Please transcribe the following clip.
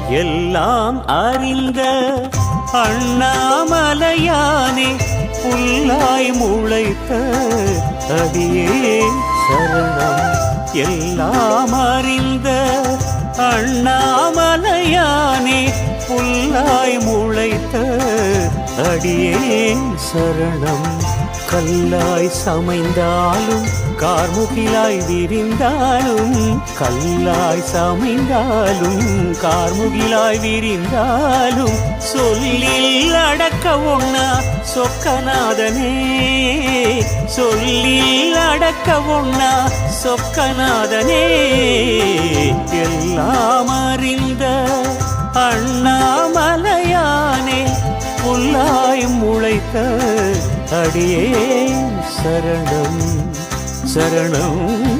எல்லாம் அறிந்த அண்ணாமலையானே புல்லாய் முளைத்த அடியே சரணம். எல்லாம் அறிந்த அண்ணாமலையானே புல்லாய் முளைத்த அடியே சரணம். கல்லாய் சமைந்தாலும் கார்முகிலாய் விரிந்தாலும், கல்லாய் சமைந்தாலும் கார்முகிலாய் விரிந்தாலும், சொல்லில் அடக்க ஒண்ணா சொக்கநாதனே, சொல்லில் அடக்க ஒண்ணா சொக்கநாதனே. எல்லாம் அறிந்த அண்ணாமலையானே புல்லாய் முளைத்த அடியே சரணம் சரணம்.